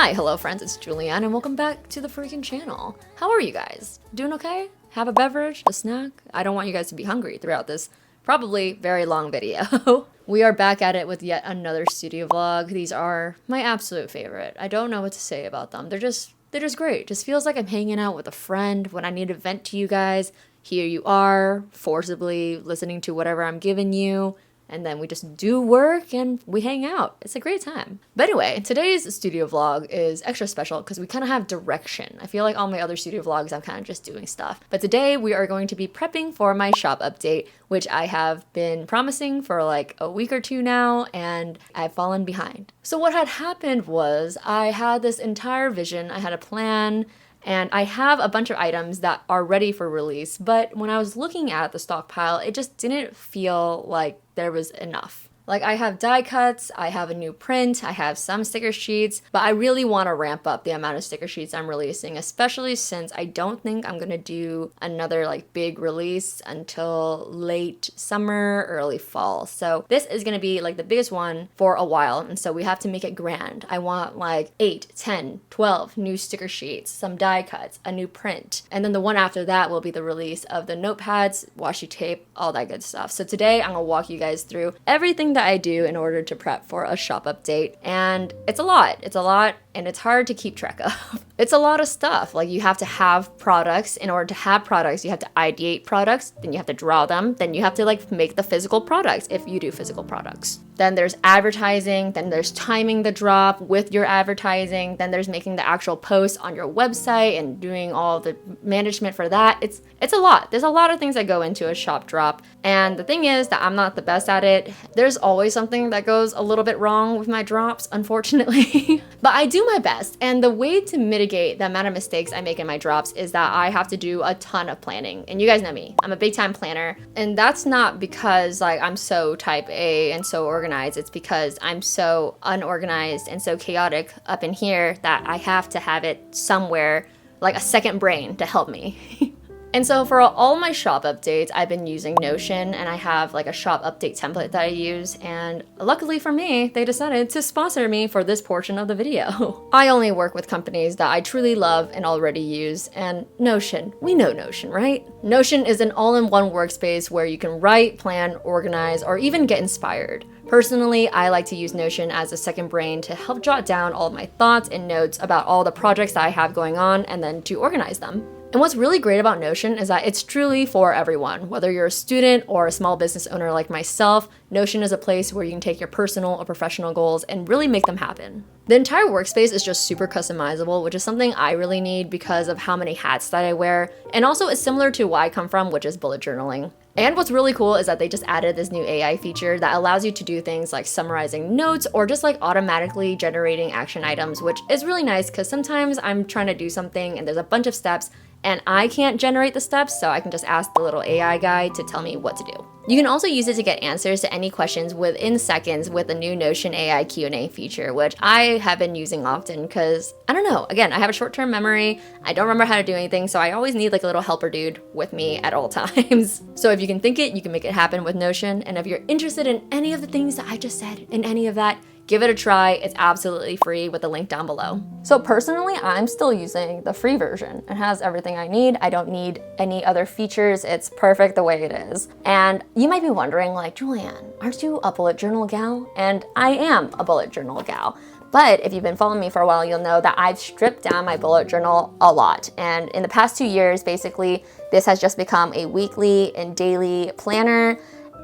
Hi, hello friends, it's Julianne and welcome back to the freaking channel. How are you guys? Doing okay? Have a beverage? A snack? I don't want you guys to be hungry throughout this probably very long video. We are back at it with yet another studio vlog. These are my absolute favorite. I don't know what to say about them. They're just great. Just feels like I'm hanging out with a friend when I need to vent to you guys. Here you are, forcibly listening to whatever I'm giving you. And then we just do work and we hang out. It's a great time. But anyway, today's studio vlog is extra special because we kind of have direction. I feel like all my other studio vlogs, I'm kind of just doing stuff. But today we are going to be prepping for my shop update, which I have been promising for like a week or two now, and I've fallen behind. So what had happened was I had this entire vision, I had a plan, and I have a bunch of items that are ready for release, but when I was looking at the stockpile, it just didn't feel like there was enough. Like I have die cuts, I have a new print, I have some sticker sheets, but I really want to ramp up the amount of sticker sheets I'm releasing, especially since I don't think I'm gonna do another like big release until late summer, early fall. So this is gonna be like the biggest one for a while, and so we have to make it grand. I want like 8, 10, 12 new sticker sheets, some die cuts, a new print, and then the one after that will be the release of the notepads, washi tape, all that good stuff. So today I'm gonna walk you guys through everything that I do in order to prep for a shop update, and it's a lot and it's hard to keep track of. It's a lot of stuff. Like you have to have products. In order to have products, you have to ideate products, then you have to draw them, then you have to like make the physical products if you do physical products. Then there's advertising, then there's timing the drop with your advertising, then there's making the actual post on your website and doing all the management for that. It's a lot. There's a lot of things that go into a shop drop. And the thing is that I'm not the best at it. There's always something that goes a little bit wrong with my drops, unfortunately. But I do my best. And the way to mitigate the amount of mistakes I make in my drops is that I have to do a ton of planning. And you guys know me, I'm a big time planner. And that's not because like I'm so type A and so organized. It's because I'm so unorganized and so chaotic up in here that I have to have it somewhere, like a second brain to help me. And so for all my shop updates, I've been using Notion, and I have like a shop update template that I use, and luckily for me, they decided to sponsor me for this portion of the video. I only work with companies that I truly love and already use, and Notion, we know Notion, right? Notion is an all-in-one workspace where you can write, plan, organize, or even get inspired. Personally, I like to use Notion as a second brain to help jot down all of my thoughts and notes about all the projects that I have going on and then to organize them. And what's really great about Notion is that it's truly for everyone. Whether you're a student or a small business owner like myself, Notion is a place where you can take your personal or professional goals and really make them happen. The entire workspace is just super customizable, which is something I really need because of how many hats that I wear. And also it's similar to where I come from, which is bullet journaling. And what's really cool is that they just added this new AI feature that allows you to do things like summarizing notes or just like automatically generating action items, which is really nice because sometimes I'm trying to do something and there's a bunch of steps and I can't generate the steps, so I can just ask the little AI guy to tell me what to do. You can also use it to get answers to any questions within seconds with the new Notion AI Q&A feature, which I have been using often because, I don't know, again, I have a short-term memory, I don't remember how to do anything, so I always need like a little helper dude with me at all times. So if you can think it, you can make it happen with Notion, and if you're interested in any of the things that I just said, in any of that, give it a try. It's absolutely free with the link down below. So personally, I'm still using the free version. It has everything I need. I don't need any other features. It's perfect the way it is. And you might be wondering like, Julianne, aren't you a bullet journal gal? And I am a bullet journal gal. But if you've been following me for a while, you'll know that I've stripped down my bullet journal a lot. And in the past 2 years, basically, this has just become a weekly and daily planner,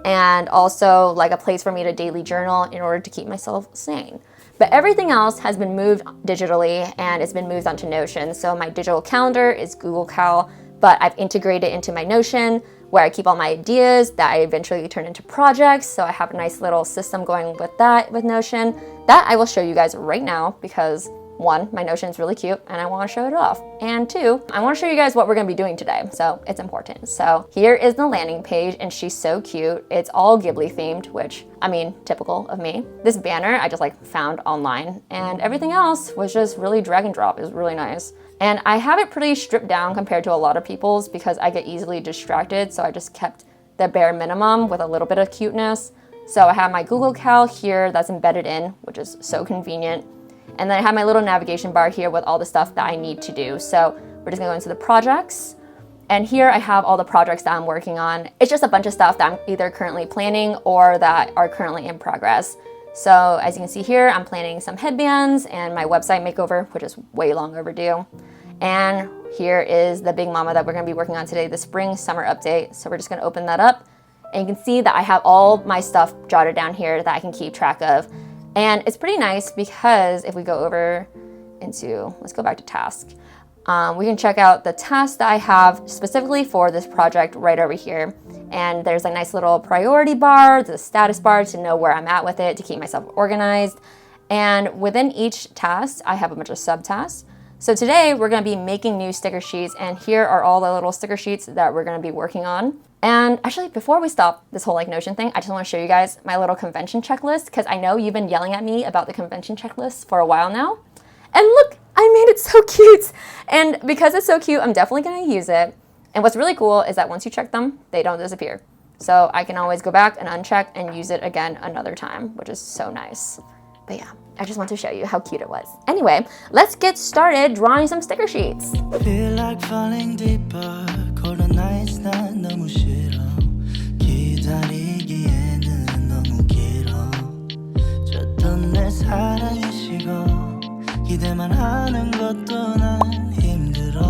and also like a place for me to daily journal in order to keep myself sane. But everything else has been moved digitally and it's been moved onto Notion. So my digital calendar is Google Cal, but I've integrated into my Notion where I keep all my ideas that I eventually turn into projects. So I have a nice little system going with that with Notion that I will show you guys right now because one, my Notion is really cute and I want to show it off. And two, I want to show you guys what we're going to be doing today. So it's important. So here is the landing page and she's so cute. It's all Ghibli themed, which I mean, typical of me. This banner I just like found online and everything else was just really drag and drop. It was really nice. And I have it pretty stripped down compared to a lot of people's because I get easily distracted. So I just kept the bare minimum with a little bit of cuteness. So I have my Google Cal here that's embedded in, which is so convenient. And then I have my little navigation bar here with all the stuff that I need to do. So we're just gonna go into the projects. And here I have all the projects that I'm working on. It's just a bunch of stuff that I'm either currently planning or that are currently in progress. So as you can see here, I'm planning some headbands and my website makeover, which is way long overdue. And here is the big mama that we're gonna be working on today, the spring summer update. So we're just gonna open that up. And you can see that I have all my stuff jotted down here that I can keep track of. And it's pretty nice because if we go over into, let's go back to task. We can check out the tasks that I have specifically for this project right over here. And there's a nice little priority bar, the status bar to know where I'm at with it, to keep myself organized. And within each task, I have a bunch of subtasks. So today we're gonna be making new sticker sheets, and here are all the little sticker sheets that we're gonna be working on. And actually, before we stop this whole like Notion thing, I just wanna show you guys my little convention checklist, because I know you've been yelling at me about the convention checklist for a while now. And look, I made it so cute. And because it's so cute, I'm definitely gonna use it. And what's really cool is that once you check them, they don't disappear. So I can always go back and uncheck and use it again another time, which is so nice. But yeah, I just want to show you how cute it was. Anyway, let's get started drawing some sticker sheets. Feel like falling deeper. Cold nights 난 너무 싫어. 기다리기에는 너무 길어. 줬던 내 사랑이 식어. 기대만 하는 것도 난 힘들어.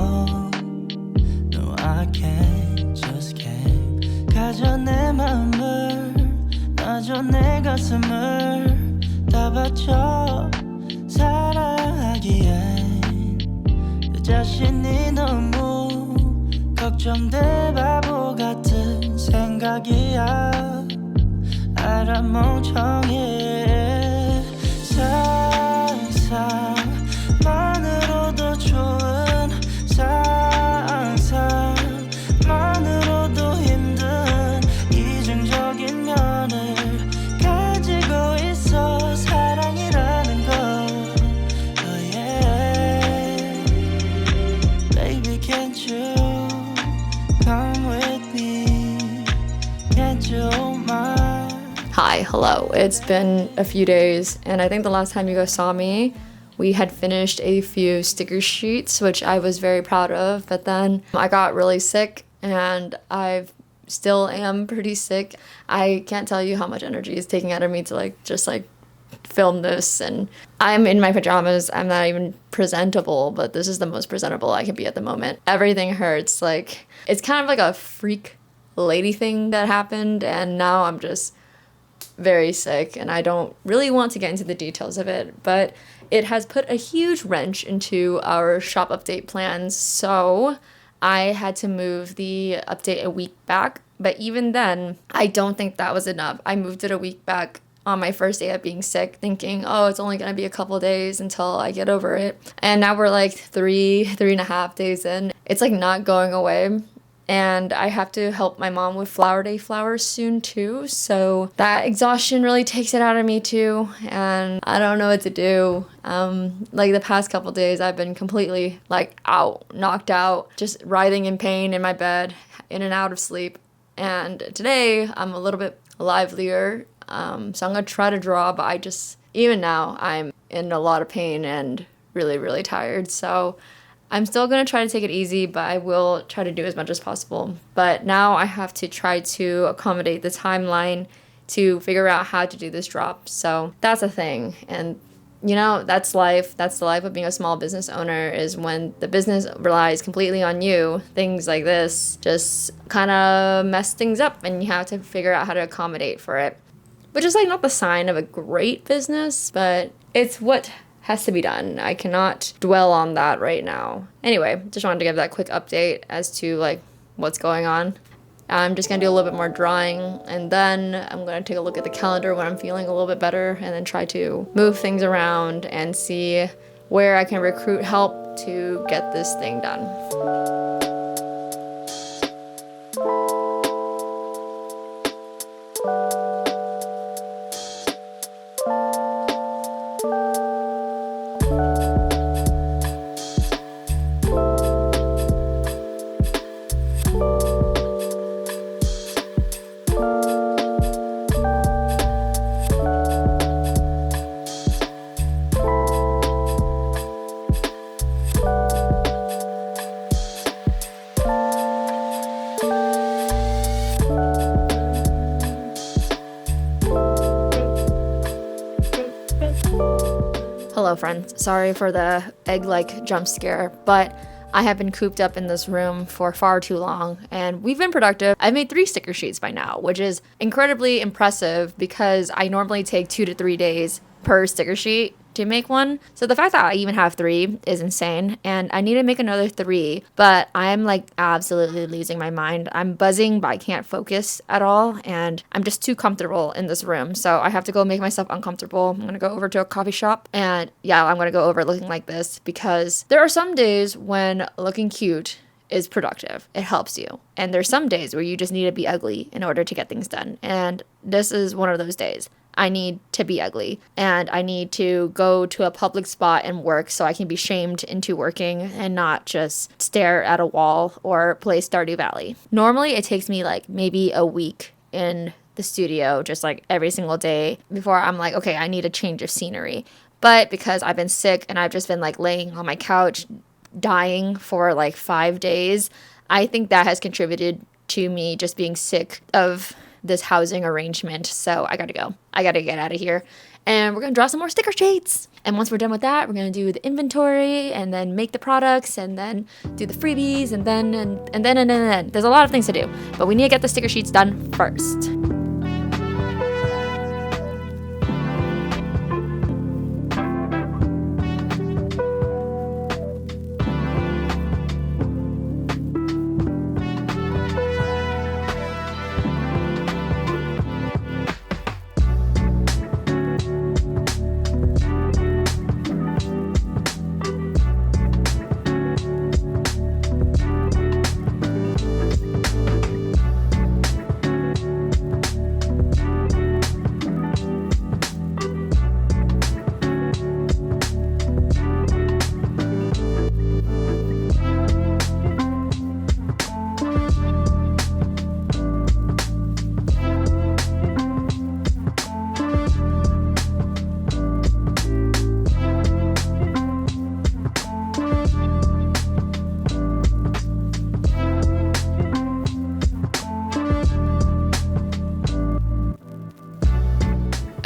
No, I can't, just can't. 가져 내 맘을, 놔줘 내 가슴을 다 바쳐 사랑하기엔 내 자신이 너무 걱정돼 바보 같은 생각이야. 알아 멍청해. 상상만으로도 좋은 상상만으로도 힘든 이중적인 면을 가지고 있어. 사랑이라는 거. Oh yeah. Baby, can't you come with me? Can't you mind? Hi, hello. It's been a few days, and I think the last time you guys saw me, we had finished a few sticker sheets, which I was very proud of, but then I got really sick, and I still am pretty sick. I can't tell you how much energy is taking out of me to just film this, and I'm in my pajamas. I'm not even presentable, but this is the most presentable I can be at the moment. Everything hurts. It's kind of like a freak lady thing that happened, and now I'm just very sick, and I don't really want to get into the details of it, but it has put a huge wrench into our shop update plans. So I had to move the update a week back, but even then, I don't think that was enough. I moved it a week back on my first day of being sick, thinking, oh, it's only gonna be a couple days until I get over it. And now we're like three and a half days in. It's not going away. And I have to help my mom with Flower Day flowers soon too. So that exhaustion really takes it out of me too. And I don't know what to do. The past couple days I've been completely knocked out, just writhing in pain in my bed, in and out of sleep. And today I'm a little bit livelier. So I'm gonna try to draw, but even now I'm in a lot of pain and really, really tired. So I'm still going to try to take it easy, but I will try to do as much as possible. But now I have to try to accommodate the timeline to figure out how to do this drop. So that's a thing. And, that's life. That's the life of being a small business owner, is when the business relies completely on you, things like this just kind of mess things up, and you have to figure out how to accommodate for it. Which is not the sign of a great business, but it's what has to be done. I cannot dwell on that right now. Anyway, just wanted to give that quick update as to what's going on. I'm just gonna do a little bit more drawing, and then I'm gonna take a look at the calendar when I'm feeling a little bit better, and then try to move things around and see where I can recruit help to get this thing done. Hello friends, sorry for the egg-like jump scare, but I have been cooped up in this room for far too long and we've been productive. I've made 3 sticker sheets by now, which is incredibly impressive because I normally take 2 to 3 days per sticker sheet to make one. So the fact that I even have 3 is insane, and I need to make another 3, but I'm like absolutely losing my mind. I'm buzzing, but I can't focus at all, and I'm just too comfortable in this room. So I have to go make myself uncomfortable. I'm gonna go over to a coffee shop, and yeah, I'm gonna go over looking like this because there are some days when looking cute is productive. It helps you. And there's some days where you just need to be ugly in order to get things done. And this is one of those days. I need to be ugly and I need to go to a public spot and work so I can be shamed into working and not just stare at a wall or play Stardew Valley. Normally it takes me like maybe a week in the studio, just like every single day before I'm like, okay, I need a change of scenery. But because I've been sick and I've just been like laying on my couch dying for like 5 days, I think that has contributed to me just being sick of this housing arrangement. So I gotta go. I gotta get out of here. And we're gonna draw some more sticker sheets. And once we're done with that, we're gonna do the inventory and then make the products and then do the freebies and then. There's a lot of things to do, but we need to get the sticker sheets done first.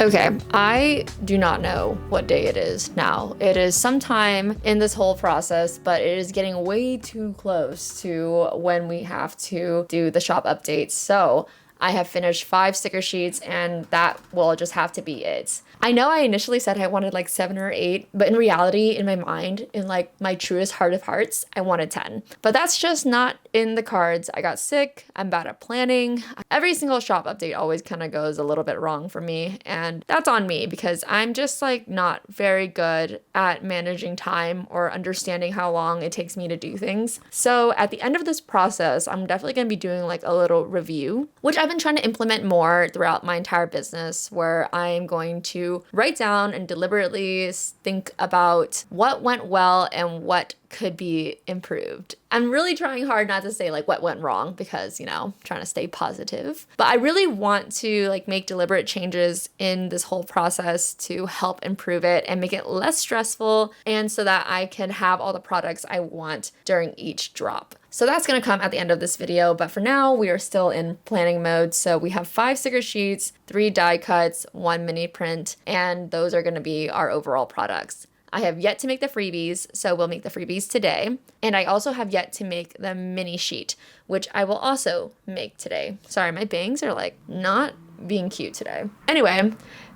Okay, I do not know what day it is now. It is sometime in this whole process, but it is getting way too close to when we have to do the shop updates. So I have finished 5 sticker sheets and that will just have to be it. I know I initially said I wanted like 7 or 8, but in reality, in my mind, in like my truest heart of hearts, I wanted 10. But that's just not in the cards. I got sick, I'm bad at planning. Every single shop update always kind of goes a little bit wrong for me, and that's on me because I'm just like not very good at managing time or understanding how long it takes me to do things. So at the end of this process, I'm definitely going to be doing like a little review, which I've been trying to implement more throughout my entire business, where I'm going to write down and deliberately think about what went well and what could be improved. I'm really trying hard not to say like what went wrong because, you know, I'm trying to stay positive. But I really want to like make deliberate changes in this whole process to help improve it and make it less stressful, and so that I can have all the products I want during each drop. So that's going to come at the end of this video, but for now we are still in planning mode. So we have 5 sticker sheets, 3 die cuts, 1 mini print, and those are going to be our overall products. I have yet to make the freebies, so we'll make the freebies today. And I also have yet to make the mini sheet, which I will also make today. Sorry, my bangs are like not being cute today. Anyway,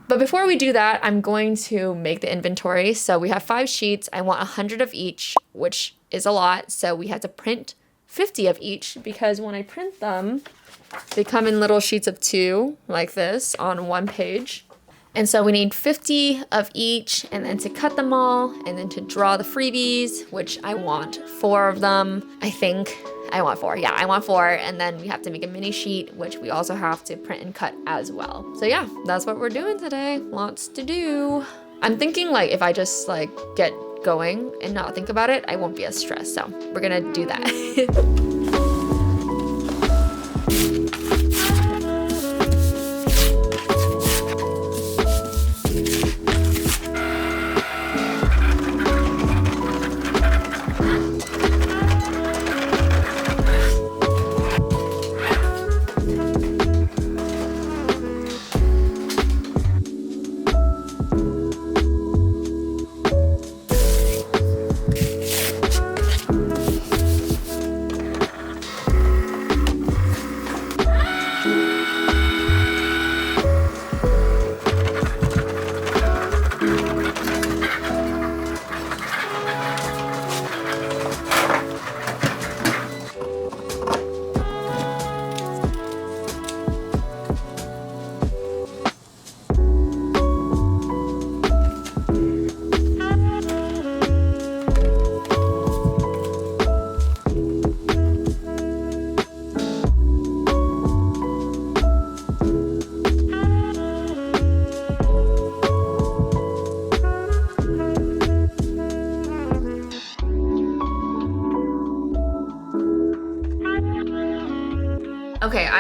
but before we do that, I'm going to make the inventory. So we have 5 sheets. I want 100 of each, which is a lot. So we have to print 50 of each because when I print them, they come in little sheets of 2 like this on 1 page. And so we need 50 of each, and then to cut them all, and then to draw the freebies, which I want 4 of them. I think I want 4. Yeah, I want 4. And then we have to make a mini sheet, which we also have to print and cut as well. So yeah, that's what we're doing today. Lots to do. I'm thinking like if I just like get going and not think about it, I won't be as stressed. So we're gonna do that.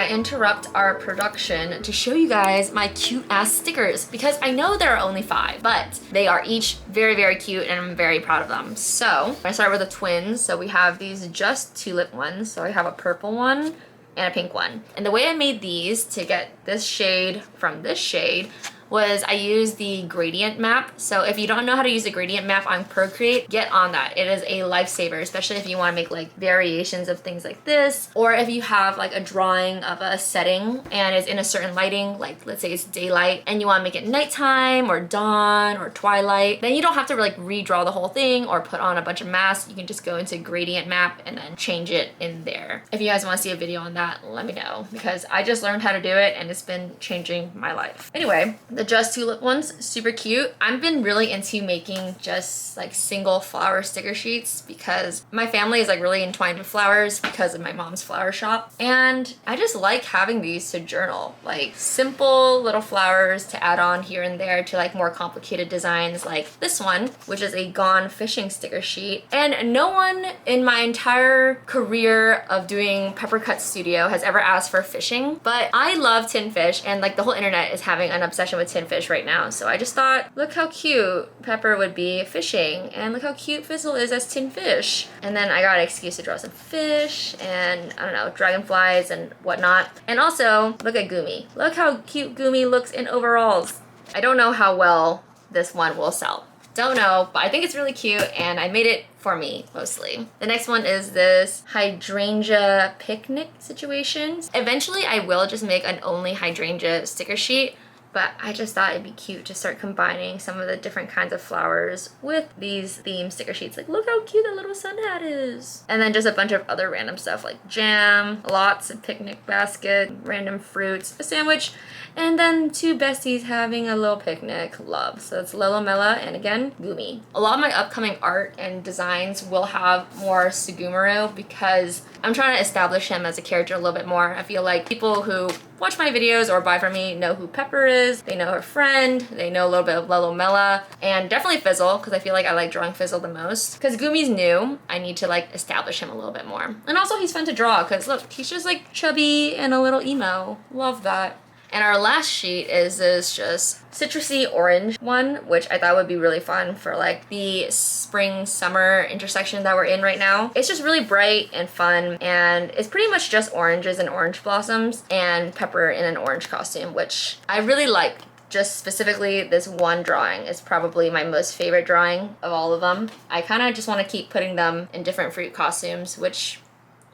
I interrupt our production to show you guys my cute ass stickers because I know there are only 5, but they are each very, very cute and I'm very proud of them. So I start with the twins. So we have these just tulip ones. So I have a purple one and a pink one. And the way I made these to get this shade from this shade was I used the gradient map. So if you don't know how to use a gradient map on Procreate, get on that. It is a lifesaver, especially if you want to make like variations of things like this, or if you have like a drawing of a setting and it's in a certain lighting, like let's say it's daylight and you want to make it nighttime or dawn or twilight, then you don't have to like redraw the whole thing or put on a bunch of masks. You can just go into gradient map and then change it in there. If you guys want to see a video on that, let me know because I just learned how to do it and it's been changing my life. Anyway, the Just Tulip ones, super cute. I've been really into making just like single flower sticker sheets because my family is like really entwined with flowers because of my mom's flower shop. And I just like having these to journal, like simple little flowers to add on here and there to like more complicated designs like this one, which is a Gone Fishing sticker sheet. And no one in my entire career of doing Pepper Cut Studio has ever asked for fishing, but I love tin fish and like the whole internet is having an obsession with tin fish right now. So I just thought, look how cute Pepper would be fishing and look how cute Fizzle is as tin fish. And then I got an excuse to draw some fish and I don't know, dragonflies and whatnot. And also look at Gumi. Look how cute Gumi looks in overalls. I don't know how well this one will sell. Don't know, but I think it's really cute and I made it for me mostly. The next one is this hydrangea picnic situation. Eventually I will just make an only hydrangea sticker sheet, but I just thought it'd be cute to start combining some of the different kinds of flowers with these theme sticker sheets. Like, look how cute that little sun hat is. And then just a bunch of other random stuff like jam, lots of picnic basket, random fruits, a sandwich, and then 2 besties having a little picnic. Love. So it's Lelo Mela and again, Gumi. A lot of my upcoming art and designs will have more Sugumaro because I'm trying to establish him as a character a little bit more. I feel like people who watch my videos or buy from me know who Pepper is, they know her friend, they know a little bit of Lelo Mela, and definitely Fizzle, because I feel like I like drawing Fizzle the most. Because Gumi's new, I need to like establish him a little bit more. And also he's fun to draw, because look, he's just like chubby and a little emo. Love that. And our last sheet is this just citrusy orange one, which I thought would be really fun for like the spring summer intersection that we're in right now. It's just really bright and fun and it's pretty much just oranges and orange blossoms and Pepper in an orange costume, which I really like. Just specifically this one drawing is probably my most favorite drawing of all of them. I kind of just want to keep putting them in different fruit costumes, which,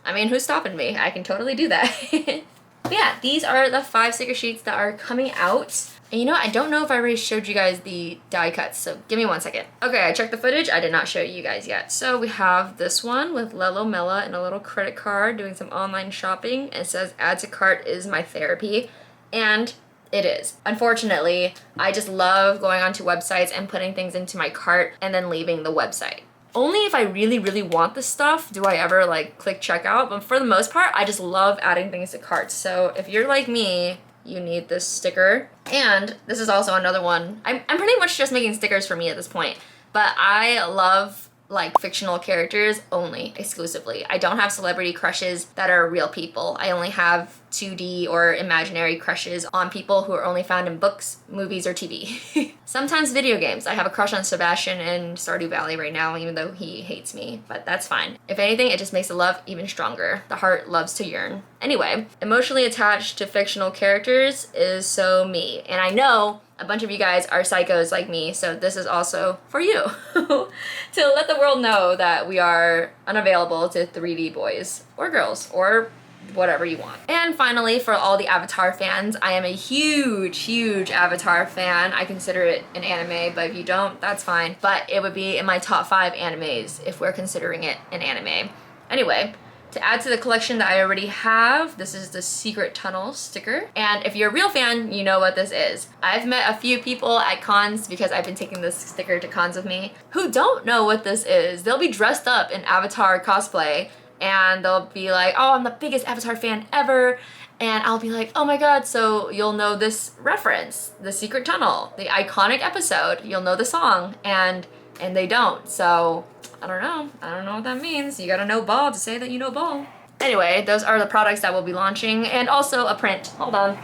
I mean, who's stopping me? I can totally do that. But yeah, these are the 5 sticker sheets that are coming out. And you know, I don't know if I already showed you guys the die cuts, so give me 1 second. Okay, I checked the footage. I did not show you guys yet. So we have this one with Lelo Mela and a little credit card doing some online shopping. And it says, add to cart is my therapy. And it is. Unfortunately, I just love going onto websites and putting things into my cart and then leaving the website. Only if I really, really want this stuff do I ever like click checkout, but for the most part, I just love adding things to carts. So if you're like me, you need this sticker. And this is also another one. I'm pretty much just making stickers for me at this point, but I love like fictional characters only, exclusively. I don't have celebrity crushes that are real people. I only have 2D or imaginary crushes on people who are only found in books, movies, or TV. Sometimes video games. I have a crush on Sebastian in Stardew Valley right now, even though he hates me, but that's fine. If anything, it just makes the love even stronger. The heart loves to yearn. Anyway, emotionally attached to fictional characters is so me. And I know a bunch of you guys are psychos like me, so this is also for you. To let the world know that we are unavailable to 3D boys or girls or whatever you want. And finally, for all the Avatar fans, I am a huge, huge Avatar fan. I consider it an anime, but if you don't, that's fine. But it would be in my top 5 animes if we're considering it an anime. Anyway, to add to the collection that I already have, this is the Secret Tunnel sticker. And if you're a real fan, you know what this is. I've met a few people at cons because I've been taking this sticker to cons with me who don't know what this is. They'll be dressed up in Avatar cosplay and they'll be like, oh, I'm the biggest Avatar fan ever. And I'll be like, oh my god, so you'll know this reference, the Secret Tunnel, the iconic episode, you'll know the song, and they don't. So I don't know what that means. You gotta know ball to say that you know ball. Anyway, those are the products that we'll be launching, and also a print. Hold on.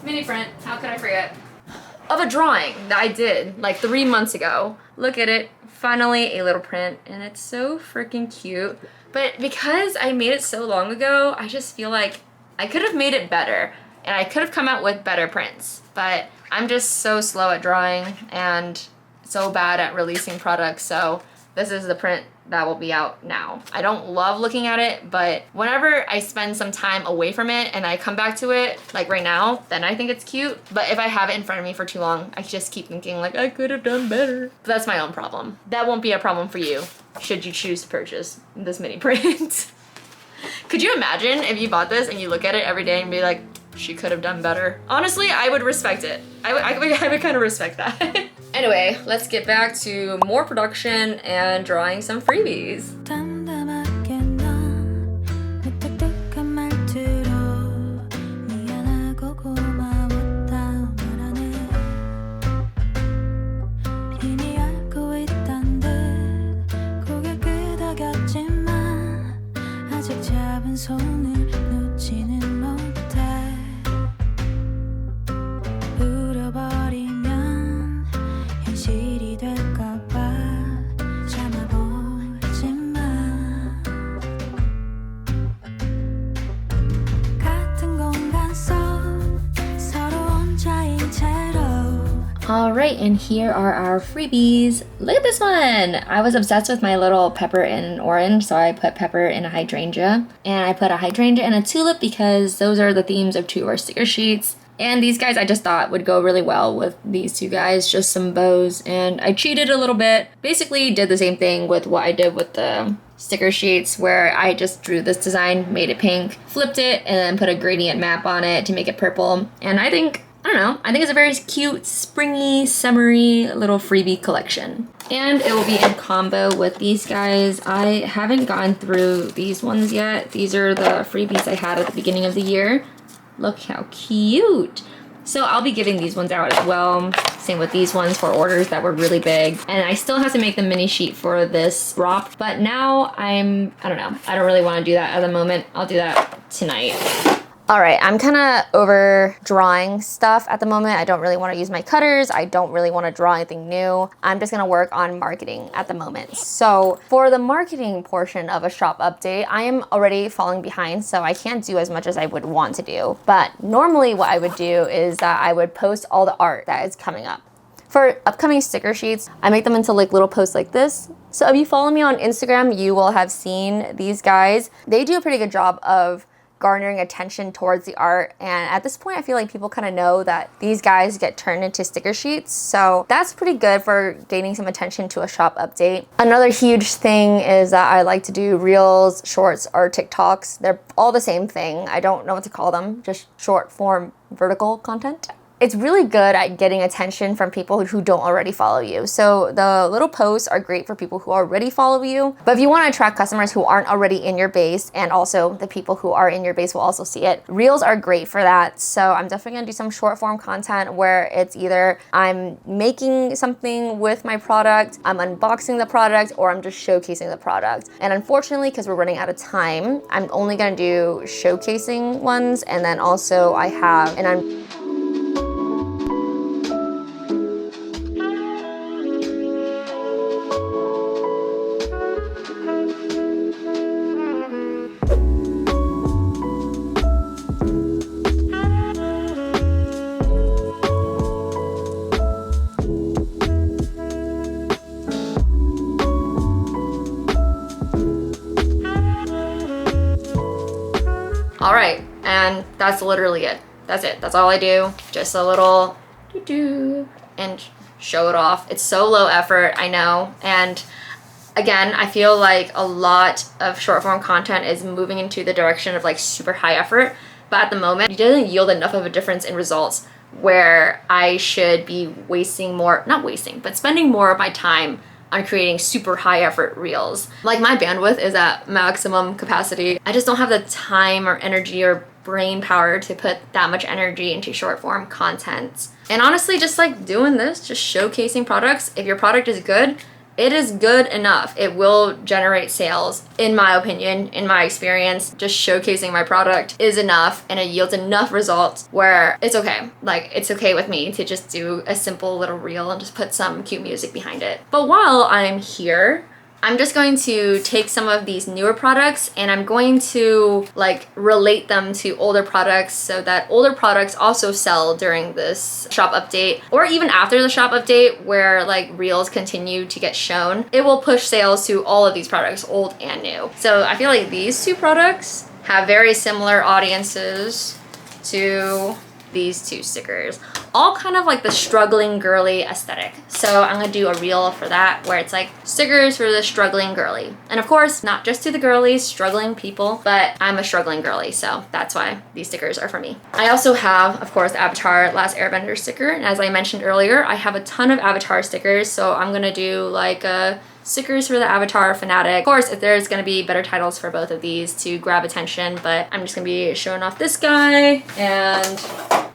Mini print, how could I forget? Of a drawing that I did like 3 months ago. Look at it, finally a little print, and it's so freaking cute. But because I made it so long ago, I just feel like I could have made it better, and I could have come out with better prints. But I'm just so slow at drawing and so bad at releasing products, so this is the print that will be out now. I don't love looking at it, but whenever I spend some time away from it and I come back to it, like right now, then I think it's cute. But if I have it in front of me for too long, I just keep thinking like, I could have done better. But that's my own problem. That won't be a problem for you, should you choose to purchase this mini print. Could you imagine if you bought this and you look at it every day and be like, she could have done better? Honestly, I would respect it. I would kind of respect that. Anyway, let's get back to more production and drawing some freebies. 담담하게 넌 무뚝뚝한 말투로 미안하고 고마웠다 말하네 이미 알고 있단 듯 고개 끄덕였지만 아직 잡은 손을 놓지는 못해 울어버리면 현실이 될까봐 참아보지마 같은 공간 속 서로 혼자인 채로 Alright, and here are our freebies. Look at this one! I was obsessed with my little pepper and orange, so I put pepper in a hydrangea. And I put a hydrangea and a tulip because those are the themes of 2 of our sticker sheets. And these guys I just thought would go really well with these 2 guys, just some bows. And I cheated a little bit. Basically did the same thing with what I did with the sticker sheets, where I just drew this design, made it pink, flipped it, and then put a gradient map on it to make it purple. And I think it's a very cute, springy, summery little freebie collection. And it will be in combo with these guys. I haven't gone through these ones yet. These are the freebies I had at the beginning of the year. Look how cute. So I'll be giving these ones out as well. Same with these ones for orders that were really big. And I still have to make the mini sheet for this drop. But now I don't know. I don't really want to do that at the moment. I'll do that tonight. All right, I'm kind of over drawing stuff at the moment. I don't really want to use my cutters. I don't really want to draw anything new. I'm just going to work on marketing at the moment. So for the marketing portion of a shop update, I am already falling behind, so I can't do as much as I would want to do. But normally what I would do is that I would post all the art that is coming up. For upcoming sticker sheets, I make them into like little posts like this. So if you follow me on Instagram, you will have seen these guys. They do a pretty good job of garnering attention towards the art, and at this point I feel like people kind of know that these guys get turned into sticker sheets, so that's pretty good for gaining some attention to a shop update. Another huge thing is that I like to do reels, shorts, or TikToks. They're all the same thing. I don't know what to call them, just short form vertical content. It's really good at getting attention from people who don't already follow you. So the little posts are great for people who already follow you. But if you want to attract customers who aren't already in your base, and also the people who are in your base will also see it, reels are great for that. So I'm definitely going to do some short form content where it's either I'm making something with my product, I'm unboxing the product, or I'm just showcasing the product. And unfortunately, because we're running out of time, I'm only going to do showcasing ones. And then also I have all right, and that's literally it. That's it. That's all I do. Just a little doo-doo and show it off. It's so low effort, I know. And again, I feel like a lot of short form content is moving into the direction of like super high effort, but at the moment, it doesn't yield enough of a difference in results where I should be spending more of my time on creating super high effort reels. Like my bandwidth is at maximum capacity. I just don't have the time or energy or brain power to put that much energy into short form content. And honestly, just like doing this, just showcasing products, if your product is good, it is good enough. It will generate sales, in my opinion, in my experience. Just showcasing my product is enough, and it yields enough results where it's okay. Like, it's okay with me to just do a simple little reel and just put some cute music behind it. But while I'm here, I'm just going to take some of these newer products and I'm going to like relate them to older products so that older products also sell during this shop update, or even after the shop update where like reels continue to get shown. It will push sales to all of these products, old and new. So I feel like these two products have very similar audiences to these two stickers, all kind of like the struggling girly aesthetic. So I'm gonna do a reel for that where it's like stickers for the struggling girly. And of course, not just to the girlies, struggling people, but I'm a struggling girly, so that's why these stickers are for me. I also have, of course, the Avatar Last Airbender sticker. And as I mentioned earlier, I have a ton of Avatar stickers, so I'm gonna do like a stickers for the Avatar fanatic. Of course, if there's gonna be better titles for both of these to grab attention, but I'm just gonna be showing off this guy and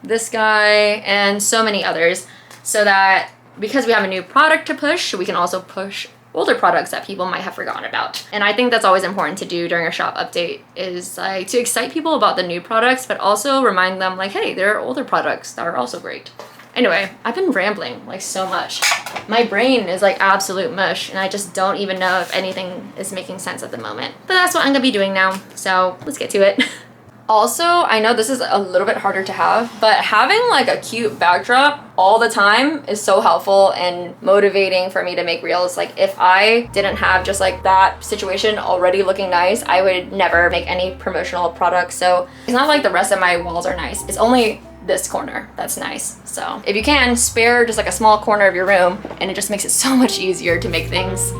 this guy and so many others, so that because we have a new product to push, we can also push older products that people might have forgotten about. And I think that's always important to do during a shop update, is like to excite people about the new products, but also remind them like, hey, there are older products that are also great. Anyway, I've been rambling like so much. My brain is like absolute mush and I just don't even know if anything is making sense at the moment. But that's what I'm gonna be doing now, so let's get to it. Also, I know this is a little bit harder to have, but having like a cute backdrop all the time is so helpful and motivating for me to make reels. Like if I didn't have just like that situation already looking nice, I would never make any promotional products. So it's not like the rest of my walls are nice. It's only this corner that's nice. So if you can, spare just like a small corner of your room, and it just makes it so much easier to make things.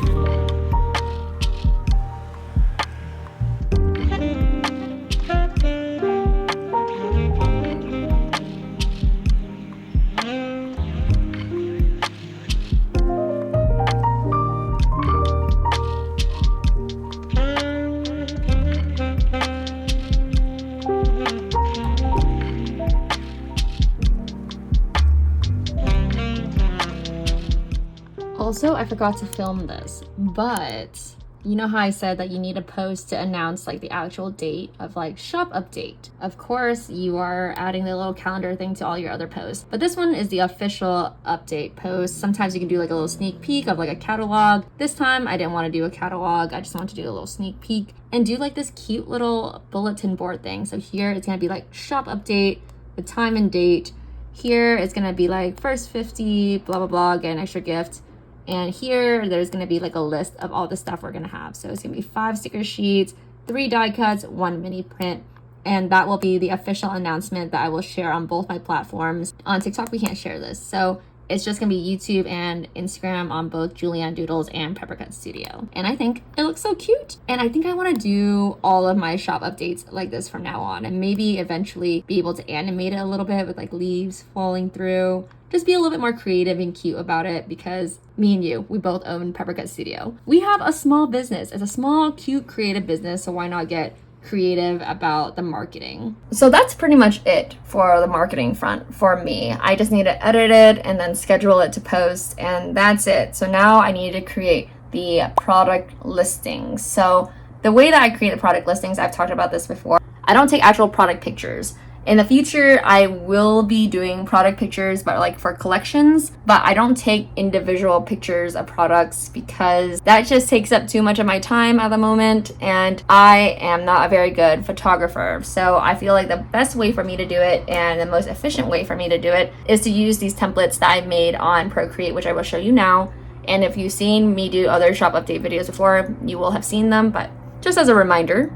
Also, I forgot to film this, but you know how I said that you need a post to announce like the actual date of like shop update. Of course, you are adding the little calendar thing to all your other posts, but this one is the official update post. Sometimes you can do like a little sneak peek of like a catalog. This time I didn't want to do a catalog. I just wanted to do a little sneak peek and do like this cute little bulletin board thing. So here it's gonna be like shop update, the time and date. Here it's gonna be like first 50, blah, blah, blah, get an extra gift. And here there's gonna be like a list of all the stuff we're gonna have. So it's gonna be 5 sticker sheets, 3 die cuts, 1 mini print. And that will be the official announcement that I will share on both my platforms. On TikTok, we can't share this. So it's just gonna be YouTube and Instagram on both JulianneDoodles and Peppercut Studio. And I think it looks so cute. And I think I wanna do all of my shop updates like this from now on, and maybe eventually be able to animate it a little bit with like leaves falling through. Just be a little bit more creative and cute about it, because me and you, we both own Peppercut Studio. We have a small business. It's a small, cute, creative business, so why not get creative about the marketing? So that's pretty much it for the marketing front for me. I just need to edit it and then schedule it to post, and that's it. So now I need to create the product listings. So the way that I create the product listings, I've talked about this before. I don't take actual product pictures. In the future, I will be doing product pictures, but like for collections, but I don't take individual pictures of products because that just takes up too much of my time at the moment, and I am not a very good photographer. So I feel like the best way for me to do it and the most efficient way for me to do it is to use these templates that I made on Procreate, which I will show you now. And if you've seen me do other shop update videos before, you will have seen them, but just as a reminder.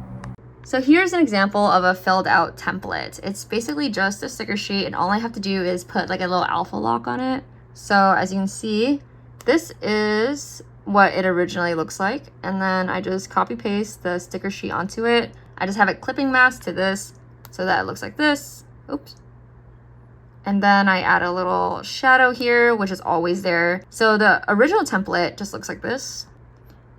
So here's an example of a filled out template. It's basically just a sticker sheet, and all I have to do is put like a little alpha lock on it. So as you can see, this is what it originally looks like. And then I just copy paste the sticker sheet onto it. I just have it clipping masked to this so that it looks like this. Oops. And then I add a little shadow here, which is always there. So the original template just looks like this.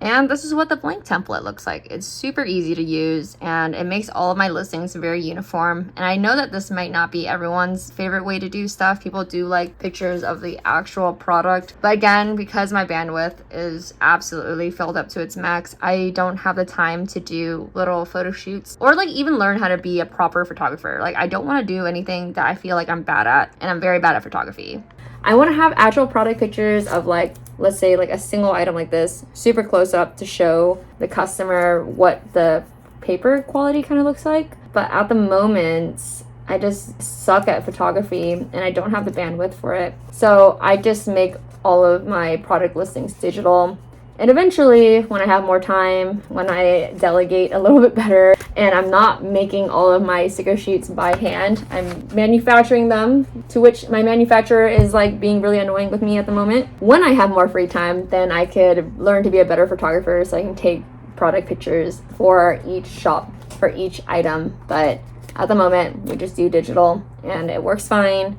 And this is what the blank template looks like. It's super easy to use and it makes all of my listings very uniform. And I know that this might not be everyone's favorite way to do stuff. People do like pictures of the actual product. But again, because my bandwidth is absolutely filled up to its max, I don't have the time to do little photo shoots or like even learn how to be a proper photographer. Like I don't want to do anything that I feel like I'm bad at, and I'm very bad at photography. I want to have actual product pictures of like, let's say like a single item like this, super close up to show the customer what the paper quality kind of looks like. But at the moment, I just suck at photography and I don't have the bandwidth for it. So I just make all of my product listings digital. And eventually, when I have more time, when I delegate a little bit better, and I'm not making all of my sticker sheets by hand, I'm manufacturing them, to which my manufacturer is like being really annoying with me at the moment. When I have more free time, then I could learn to be a better photographer so I can take product pictures for each shop, for each item. But at the moment, we just do digital and it works fine.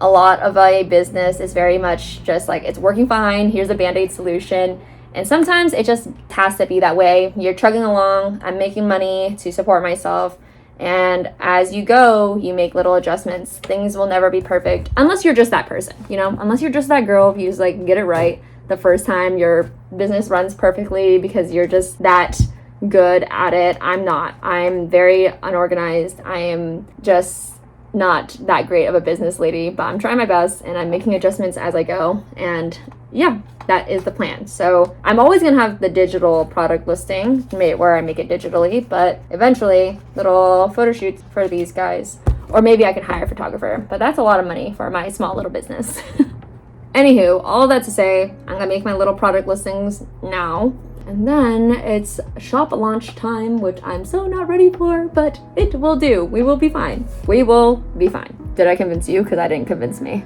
A lot of a business is very much just like, it's working fine, here's a band-aid solution. And sometimes it just has to be that way. You're chugging along, I'm making money to support myself, and as you go, you make little adjustments. Things will never be perfect unless you're just that person, you know, unless you're just that girl who's like get it right the first time. Your business runs perfectly because you're just that good at it. I'm not. I'm very unorganized. I am just not that great of a business lady, but I'm trying my best and I'm making adjustments as I go. And yeah, that is the plan. So I'm always gonna have the digital product listing where I make it digitally, but eventually little photo shoots for these guys, or maybe I can hire a photographer, but that's a lot of money for my small little business. Anywho, all that to say, I'm gonna make my little product listings now. And then it's shop launch time, which I'm so not ready for, but it will do. We will be fine. We will be fine. Did I convince you? Because I didn't convince me.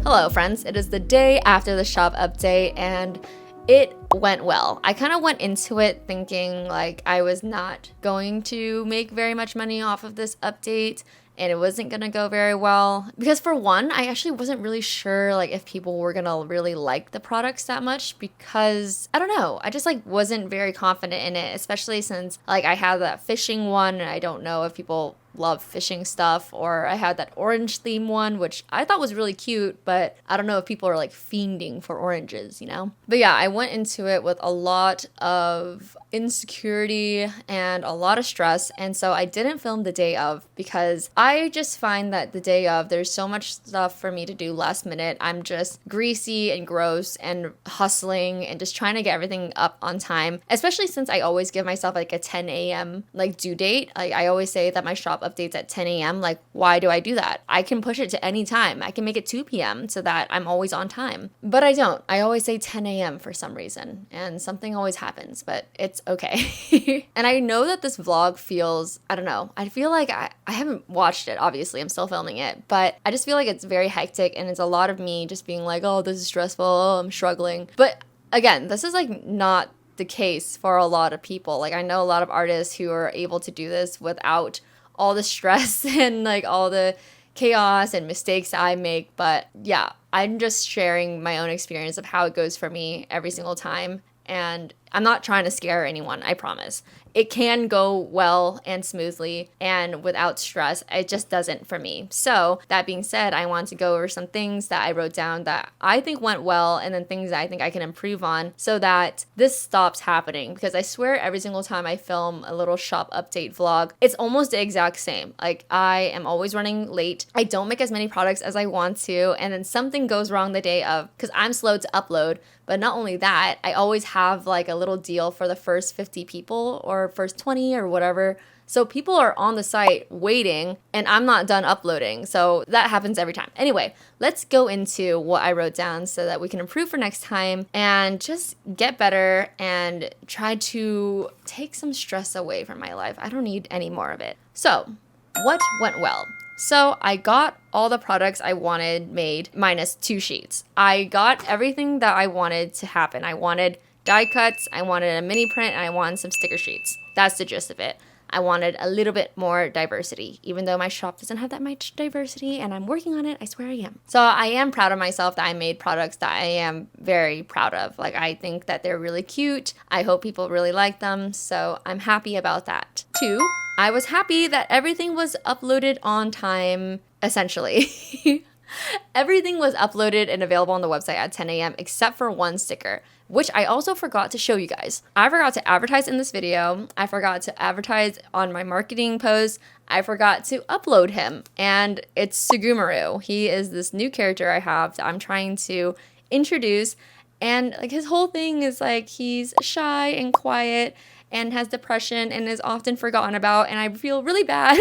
Hello, friends. It is the day after the shop update, and it went well. I kind of went into it thinking like I was not going to make very much money off of this update and it wasn't gonna go very well because for one, I actually wasn't really sure like if people were gonna really like the products that much because I don't know, I just like wasn't very confident in it, especially since like I had that fishing one and I don't know if people love fishing stuff, or I had that orange theme one, which I thought was really cute, but I don't know if people are like fiending for oranges, you know? But yeah, I went into it with a lot of insecurity and a lot of stress, and so I didn't film the day of because I just find that the day of, there's so much stuff for me to do last minute. I'm just greasy and gross and hustling and just trying to get everything up on time, especially since I always give myself like a 10 a.m. like due date. Like I always say that my shop updates at 10 a.m. Like, why do I do that? I can push it to any time. I can make it 2 p.m. so that I'm always on time. But I don't. I always say 10 a.m. for some reason, and something always happens, but it's okay. And I know that this vlog feels, I don't know, I feel like I haven't watched it, obviously. I'm still filming it, but I just feel like it's very hectic and it's a lot of me just being like, oh, this is stressful, oh, I'm struggling. But again, this is like not the case for a lot of people. Like I know a lot of artists who are able to do this without all the stress and like all the chaos and mistakes I make. But yeah, I'm just sharing my own experience of how it goes for me every single time. And I'm not trying to scare anyone, I promise. It can go well and smoothly and without stress. It just doesn't for me. So that being said, I want to go over some things that I wrote down that I think went well and then things that I think I can improve on so that this stops happening. Because I swear every single time I film a little shop update vlog, it's almost the exact same. Like I am always running late. I don't make as many products as I want to. And then something goes wrong the day of because I'm slow to upload. But not only that, I always have like a little deal for the first 50 people or first 20 or whatever. So people are on the site waiting and I'm not done uploading. So that happens every time. Anyway, let's go into what I wrote down so that we can improve for next time and just get better and try to take some stress away from my life. I don't need any more of it. So what went well? So I got all the products I wanted made minus 2 sheets. I got everything that I wanted to happen. I wanted die cuts, I wanted a mini print, and I wanted some sticker sheets. That's the gist of it. I wanted a little bit more diversity, even though my shop doesn't have that much diversity, and I'm working on it. I swear I am. So I am proud of myself that I made products that I am very proud of. Like, I think that they're really cute. I hope people really like them. So I'm happy about that. 2, I was happy that everything was uploaded on time, essentially. Everything was uploaded and available on the website at 10 a.m. except for one sticker, which I also forgot to show you guys. I forgot to advertise in this video. I forgot to advertise on my marketing post. I forgot to upload him. And it's Sugumaru. He is this new character I have that I'm trying to introduce. And like his whole thing is like he's shy and quiet and has depression and is often forgotten about. And I feel really bad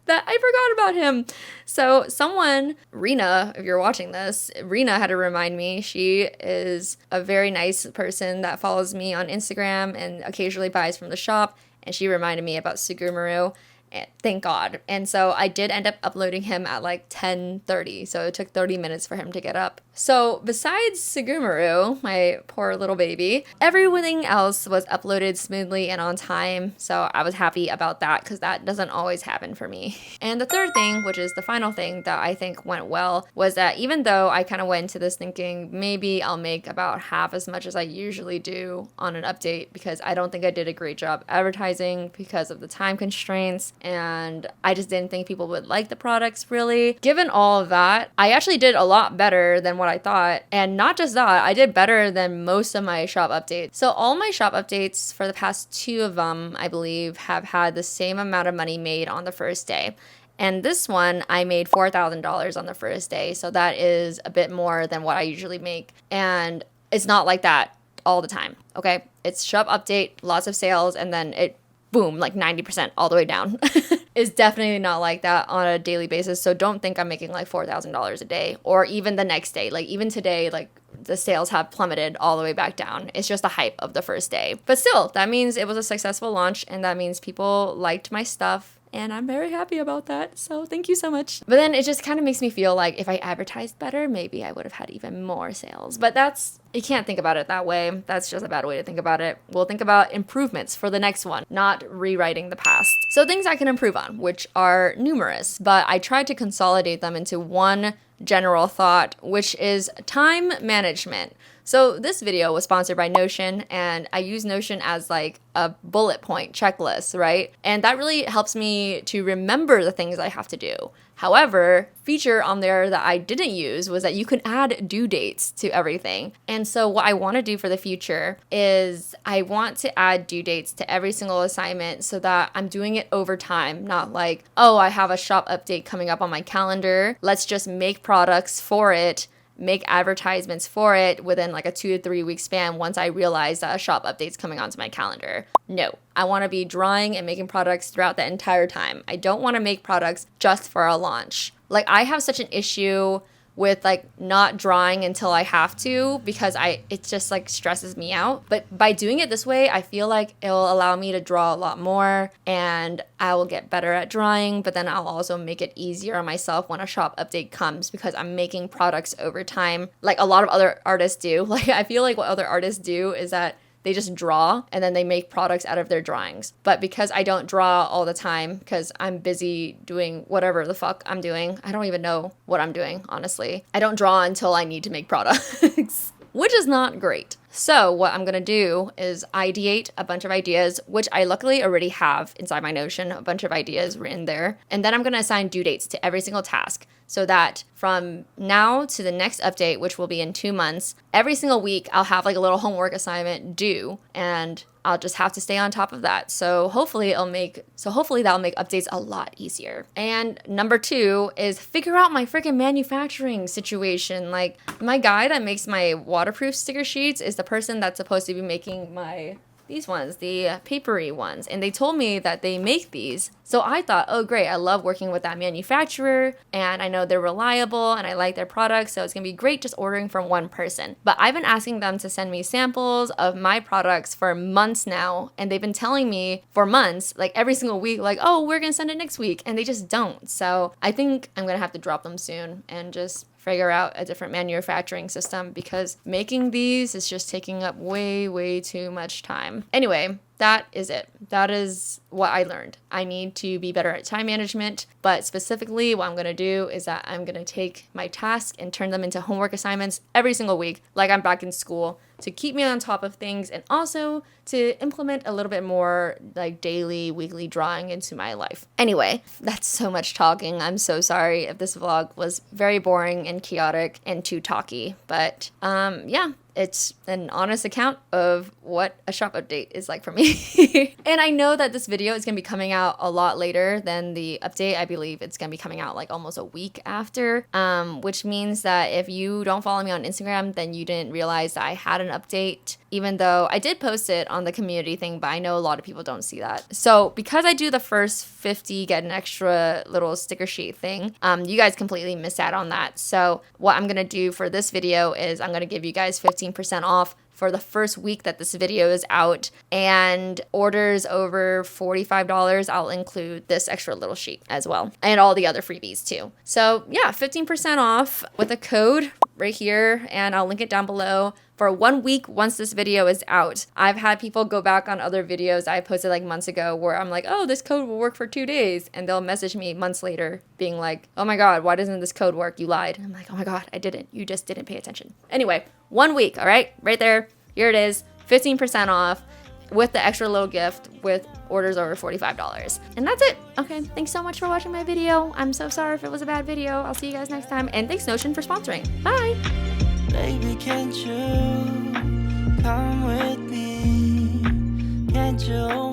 that I forgot about him. So someone, Rena, if you're watching this, Rena had to remind me. She is a very nice person that follows me on Instagram and occasionally buys from the shop. And she reminded me about Sugumaru. Thank God. And so I did end up uploading him at like 10:30. So it took 30 minutes for him to get up. So besides Sugumaru, my poor little baby, everything else was uploaded smoothly and on time. So I was happy about that because that doesn't always happen for me. And the third thing, which is the final thing that I think went well, was that even though I kind of went into this thinking maybe I'll make about half as much as I usually do on an update because I don't think I did a great job advertising because of the time constraints. And I just didn't think people would like the products really. Given all of that, I actually did a lot better than what I thought. And not just that, I did better than most of my shop updates. So all my shop updates for the past 2 of them, I believe, have had the same amount of money made on the first day. And this one, I made $4,000 on the first day. So that is a bit more than what I usually make. And it's not like that all the time, okay? It's shop update, lots of sales, and then it boom, like 90% all the way down. It's definitely not like that on a daily basis. So don't think I'm making like $4,000 a day or even the next day. Like even today, like the sales have plummeted all the way back down. It's just the hype of the first day. But still, that means it was a successful launch and that means people liked my stuff. And I'm very happy about that. So thank you so much. But then it just kind of makes me feel like if I advertised better, maybe I would have had even more sales. But you can't think about it that way. That's just a bad way to think about it. We'll think about improvements for the next one, not rewriting the past. So things I can improve on, which are numerous, but I tried to consolidate them into one general thought, which is time management. So this video was sponsored by Notion, and I use Notion as like a bullet point checklist, right? And that really helps me to remember the things I have to do. However, feature on there that I didn't use was that you can add due dates to everything. And so what I want to do for the future is I want to add due dates to every single assignment so that I'm doing it over time, not like, oh, I have a shop update coming up on my calendar. Let's just make products for it, make advertisements for it within like a 2 to 3 week span once I realize that a shop update's coming onto my calendar. No, I want to be drawing and making products throughout the entire time. I don't want to make products just for a launch. Like I have such an issue with like not drawing until I have to because it just like stresses me out. But by doing it this way, I feel like it'll allow me to draw a lot more and I will get better at drawing, but then I'll also make it easier on myself when a shop update comes because I'm making products over time like a lot of other artists do. Like I feel like what other artists do is that they just draw and then they make products out of their drawings. But because I don't draw all the time because I'm busy doing whatever the fuck I'm doing, I don't even know what I'm doing, honestly. I don't draw until I need to make products, which is not great. So what I'm gonna do is ideate a bunch of ideas, which I luckily already have inside my Notion, a bunch of ideas written there. And then I'm gonna assign due dates to every single task so that from now to the next update, which will be in 2 months, every single week I'll have like a little homework assignment due and I'll just have to stay on top of that. So hopefully that'll make updates a lot easier. And number 2 is figure out my freaking manufacturing situation. Like my guy that makes my waterproof sticker sheets is the person that's supposed to be making these ones, the papery ones. And they told me that they make these. So I thought, oh great, I love working with that manufacturer and I know they're reliable and I like their products. So it's gonna be great just ordering from one person. But I've been asking them to send me samples of my products for months now. And they've been telling me for months, like every single week, like, oh, we're gonna send it next week. And they just don't. So I think I'm gonna have to drop them soon and just figure out a different manufacturing system because making these is just taking up way too much time. Anyway, that is it. That is what I learned. I need to be better at time management, but specifically what I'm going to do is that I'm going to take my tasks and turn them into homework assignments every single week, like I'm back in school, to keep me on top of things and also to implement a little bit more like daily, weekly drawing into my life. Anyway, that's so much talking. I'm so sorry if this vlog was very boring and chaotic and too talky, but yeah. It's an honest account of what a shop update is like for me. And I know that this video is going to be coming out a lot later than the update. I believe it's going to be coming out like almost a week after, which means that if you don't follow me on Instagram, then you didn't realize that I had an update, even though I did post it on the community thing, but I know a lot of people don't see that. So because I do the first 50 get an extra little sticker sheet thing, you guys completely miss out on that. So what I'm going to do for this video is I'm going to give you guys 15% off for the first week that this video is out, and orders over $45, I'll include this extra little sheet as well, and all the other freebies too. So yeah, 15% off with a code right here, and I'll link it down below for 1 week once this video is out. I've had people go back on other videos I posted like months ago where I'm like, oh, this code will work for 2 days, and they'll message me months later being like, oh my god, why doesn't this code work? You lied. I'm like, oh my god, I didn't. You just didn't pay attention. Anyway, 1 week, all right? Right there. Here it is. 15% off with the extra little gift with orders over $45. And that's it. Okay, thanks so much for watching my video. I'm so sorry if it was a bad video. I'll see you guys next time. And thanks Notion for sponsoring. Bye. Baby, can't you come with me? Can't you